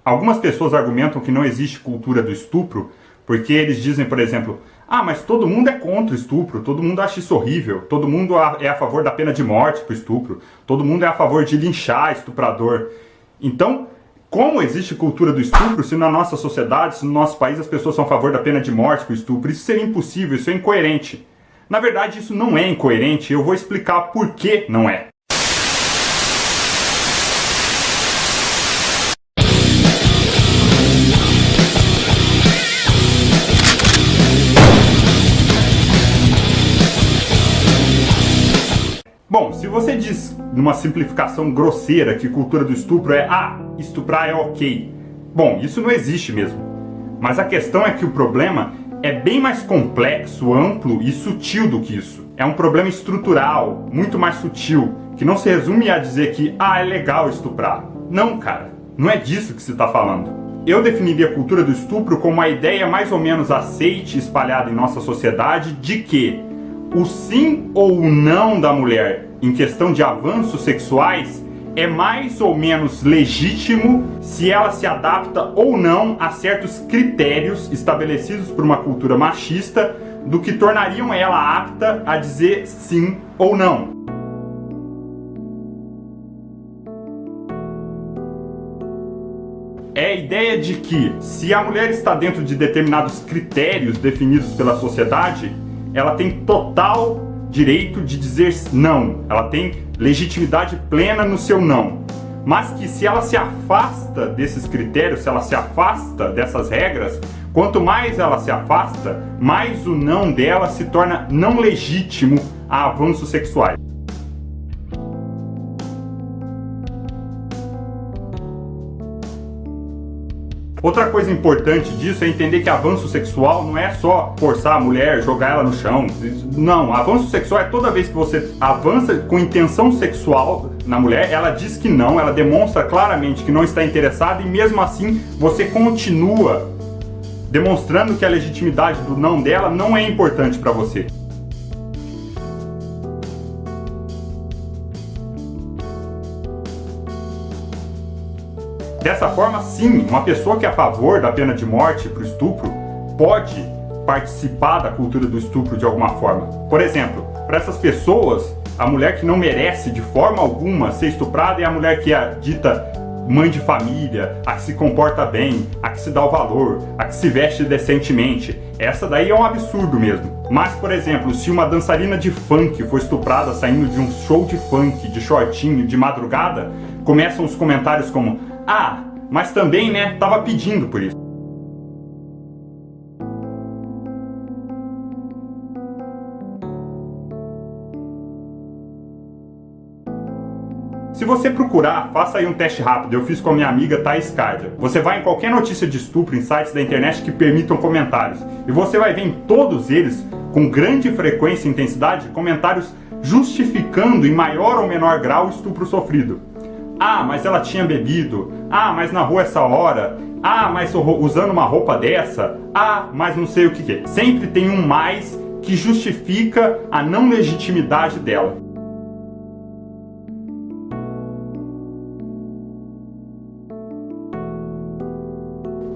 Algumas pessoas argumentam que não existe cultura do estupro porque eles dizem, por exemplo, mas todo mundo é contra o estupro, todo mundo acha isso horrível, todo mundo é a favor da pena de morte para o estupro, todo mundo é a favor de linchar estuprador. Então, como existe cultura do estupro se na nossa sociedade, se no nosso país as pessoas são a favor da pena de morte para o estupro? Isso seria impossível, isso é incoerente. Na verdade, isso não é incoerente, eu vou explicar por que não é. Bom, se você diz numa simplificação grosseira que cultura do estupro é estuprar é ok. Bom, isso não existe mesmo. Mas a questão é que o problema é bem mais complexo, amplo e sutil do que isso. É um problema estrutural, muito mais sutil, que não se resume a dizer que é legal estuprar. Não, cara, não é disso que se está falando. Eu definiria a cultura do estupro como a ideia mais ou menos aceite e espalhada em nossa sociedade de que o sim ou o não da mulher em questão de avanços sexuais é mais ou menos legítimo se ela se adapta ou não a certos critérios estabelecidos por uma cultura machista do que tornariam ela apta a dizer sim ou não. É a ideia de que se a mulher está dentro de determinados critérios definidos pela sociedade, ela tem total direito de dizer não, ela tem legitimidade plena no seu não. Mas que se ela se afasta desses critérios, se ela se afasta dessas regras, quanto mais ela se afasta, mais o não dela se torna não legítimo a avanços sexuais. Outra coisa importante disso é entender que avanço sexual não é só forçar a mulher, jogar ela no chão. Não, avanço sexual é toda vez que você avança com intenção sexual na mulher, ela diz que não, ela demonstra claramente que não está interessada e mesmo assim você continua demonstrando que a legitimidade do não dela não é importante para você. Dessa forma, sim, uma pessoa que é a favor da pena de morte para o estupro pode participar da cultura do estupro de alguma forma. Por exemplo, para essas pessoas, a mulher que não merece de forma alguma ser estuprada é a mulher que é dita mãe de família, a que se comporta bem, a que se dá o valor, a que se veste decentemente. Essa daí é um absurdo mesmo. Mas, por exemplo, se uma dançarina de funk for estuprada saindo de um show de funk, de shortinho, de madrugada, começam os comentários como mas também, né, tava pedindo por isso. Se você procurar, faça aí um teste rápido, eu fiz com a minha amiga Thaís Cardia. Você vai em qualquer notícia de estupro em sites da internet que permitam comentários. E você vai ver em todos eles, com grande frequência e intensidade, comentários justificando em maior ou menor grau o estupro sofrido. Mas ela tinha bebido. Mas na rua essa hora. Mas usando uma roupa dessa. Mas não sei o que é. Sempre tem um mais que justifica a não legitimidade dela.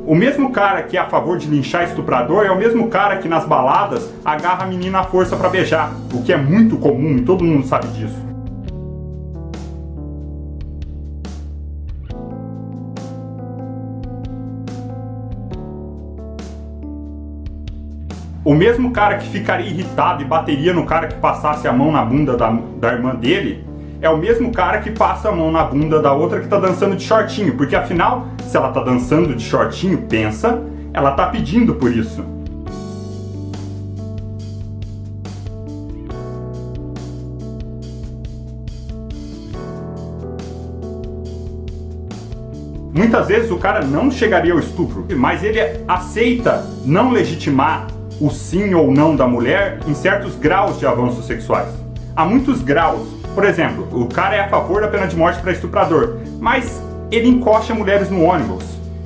O mesmo cara que é a favor de linchar estuprador é o mesmo cara que nas baladas agarra a menina à força pra beijar. O que é muito comum e todo mundo sabe disso. O mesmo cara que ficaria irritado e bateria no cara que passasse a mão na bunda da irmã dele é o mesmo cara que passa a mão na bunda da outra que tá dançando de shortinho. Porque afinal, se ela tá dançando de shortinho, pensa, ela tá pedindo por isso. Muitas vezes o cara não chegaria ao estupro, mas ele aceita não legitimar o sim ou não da mulher em certos graus de avanços sexuais. Há muitos graus. Por exemplo, o cara é a favor da pena de morte para estuprador, mas ele encosta mulheres no ônibus.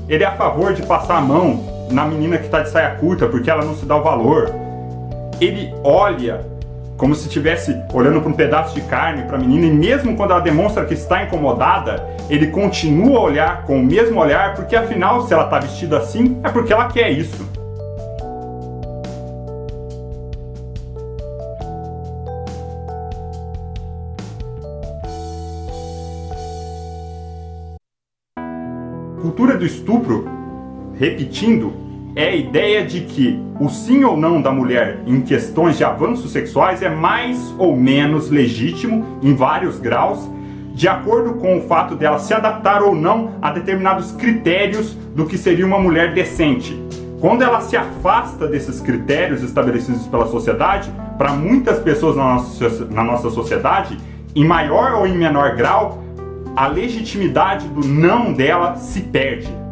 Ele é a favor de passar a mão na menina que está de saia curta porque ela não se dá o valor. Ele olha como se estivesse olhando para um pedaço de carne para a menina, e mesmo quando ela demonstra que está incomodada, ele continua a olhar com o mesmo olhar, porque afinal, se ela está vestida assim, é porque ela quer isso. Cultura do estupro, repetindo, é a ideia de que o sim ou não da mulher em questões de avanços sexuais é mais ou menos legítimo em vários graus, de acordo com o fato dela se adaptar ou não a determinados critérios do que seria uma mulher decente. Quando ela se afasta desses critérios estabelecidos pela sociedade, para muitas pessoas na nossa sociedade, em maior ou em menor grau, a legitimidade do não dela se perde.